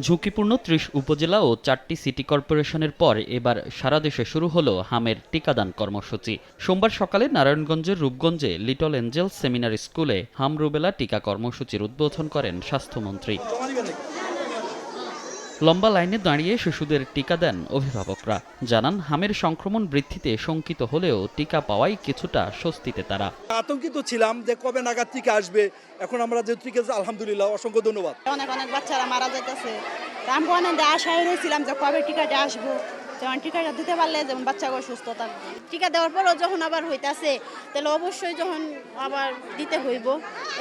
ঝুঁকিপূর্ণ ৩০ উপজেলা ও ৪টি সিটি কর্পোরেশনের পর এবার সারা দেশে শুরু হলো হামের টিকাদান কর্মসূচি। সোমবার সকালে নারায়ণগঞ্জের রূপগঞ্জে লিটল এঞ্জেল সেমিনারি স্কুলে হাম রুবেলা টিকা কর্মসূচির উদ্বোধন করেন স্বাস্থ্যমন্ত্রী। লম্বা লাইনে দাঁড়িয়ে শিশুদের টিকা দেন অভিভাবকরা। জানান, হামের সংক্রমণ বৃদ্ধিতে শঙ্কিত হলেও টিকা পাওয়ায় কিছুটা স্বস্তিতে তারা। আতঙ্কিত ছিলাম যে কবে নাগাদ টিকা আসবে, এখন আমরা যে টিকা, আলহামদুলিল্লাহ, অসংখ্য ধন্যবাদ। অনেক বাচ্চারা মারা যাইতেছে, আমি অনেক আশায় রয়েছিলাম যে কবে টিকাটা আসবো, যেমন টিকাটা দিতে পারলে যেমন বাচ্চাগুলো সুস্থ থাকবে। টিকা দেওয়ার পরও যখন আবার হইতাছে, তাহলে অবশ্যই যখন আবার দিতে হইব,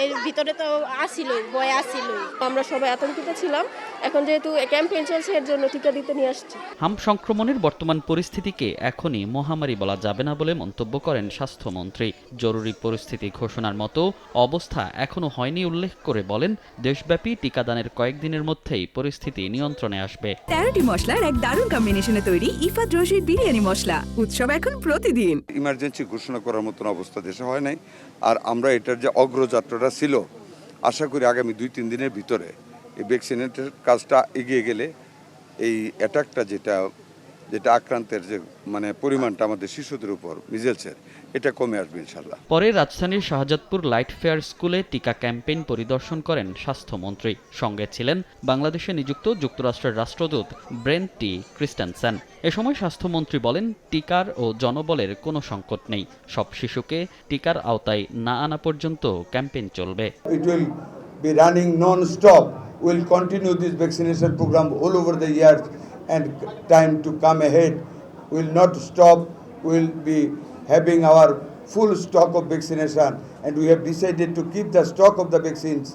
এর ভিতরে তো আসিলই, ভয় আসিলই। আমরা সবাই আতঙ্কিত ছিলাম, এখন যেহেতু ক্যাম্পেইন চলছে এর জন্য টিকা দিতে নিয়ে আসছি। হাম সংক্রমণের বর্তমান পরিস্থিতিকে এখনই মহামারী বলা যাবে না বলে মন্তব্য করেন স্বাস্থ্যমন্ত্রী। জরুরি পরিস্থিতি ঘোষণার মতো অবস্থা এখনো হয়নি উল্লেখ করে বলেন, দেশব্যাপী টিকাদানের কয়েকদিনের মধ্যেই পরিস্থিতি নিয়ন্ত্রণে আসবে। 13টি মশলার এক দারুণ কম্বিনেশনে তৈরি ইফাত রশিদ বিরিয়ানি মশলা। উৎসব এখন প্রতিদিন। ইমার্জেন্সি ঘোষণা করার মতন অবস্থা দেশে হয় নাই, আর আমরা এটার যে অগ্রযাত্রাটা ছিল, আশা করি আগামী 2-3 দিনের ভিতরে এই ভ্যাকসিনেটের কাজটা এগিয়ে গেলে এই অ্যাটাকটা যেটা আক্রান্তের যে পরিমাণটা আমাদের শিশুদের উপর মিজেলসের, এটা কমে আসবে ইনশাল্লাহ। পরে রাজধানীর শাহজাদপুর লাইট ফেয়ার স্কুলে টিকা ক্যাম্পেইন পরিদর্শন করেন স্বাস্থ্যমন্ত্রী। সঙ্গে ছিলেন বাংলাদেশে নিযুক্ত যুক্তরাষ্ট্রের রাষ্ট্রদূত ব্রেন্ট টি ক্রিস্টেনসেন। এ সময় স্বাস্থ্যমন্ত্রী বলেন, টিকার ও জনবলের কোনো সংকট নেই। সব শিশুকে টিকার আওতায় না আনা পর্যন্ত ক্যাম্পেইন চলবে। It will be running non-stop. We'll continue this vaccination program all over the years, and time to come ahead will not stop. We'll be having our full stock of vaccination, and we have decided to keep the stock of the vaccines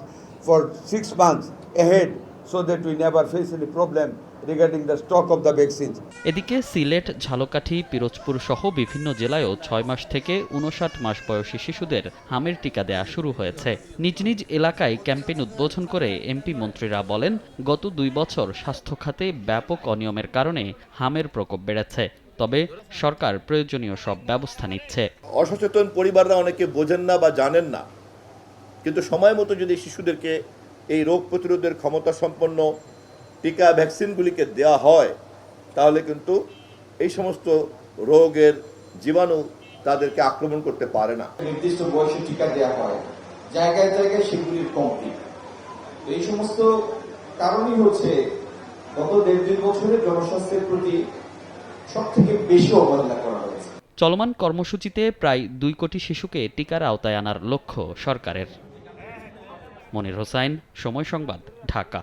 for 6 months ahead so that we never face any problem regarding the stock of the vaccines. এদিকে সিলেট, ঝালকাঠি, পিরোজপুর সহ বিভিন্ন জেলায়ও 6 মাস থেকে 59 মাস বয়সী শিশুদের হামের টিকা দেয়া শুরু হয়েছে। নিজ নিজ এলাকায় ক্যাম্পেইন উদ্বোধন করে এমপি মন্ত্রীরা বলেন, গত 2 বছর স্বাস্থ্য খাতে ব্যাপক অনিয়মের কারণে হামের প্রকোপ বেড়েছে। তবে সরকার প্রয়োজনীয় সব ব্যবস্থা নিচ্ছে। অসচেতন পরিবাররা অনেকে বোঝেন না বা জানেন না, কিন্তু সময় মতো যদি শিশুদেরকে এই রোগ প্রতিরোধের ক্ষমতা সম্পন্ন টিকা ভ্যাকসিনগুলিকে দেওয়া হয়, তাহলে কিন্তু এই সমস্ত রোগের জীবাণু তাদেরকে আক্রমণ করতে পারে না। নির্দিষ্ট বয়সে টিকা দেওয়া হয়, জায়গায় জায়গায় সেগুলির কমপ্লিট। এই সমস্ত কারণই হচ্ছে গত 1.5-2 বছরে জনস্বাস্থ্যের প্রতি সবথেকে বেশি অবহেলা করা হয়েছে। চলমান কর্মসূচিতে প্রায় 2 কোটি শিশুকে টিকার আওতায় আনার লক্ষ্য সরকারের। মনির হোসাইন, সময় সংবাদ, ঢাকা।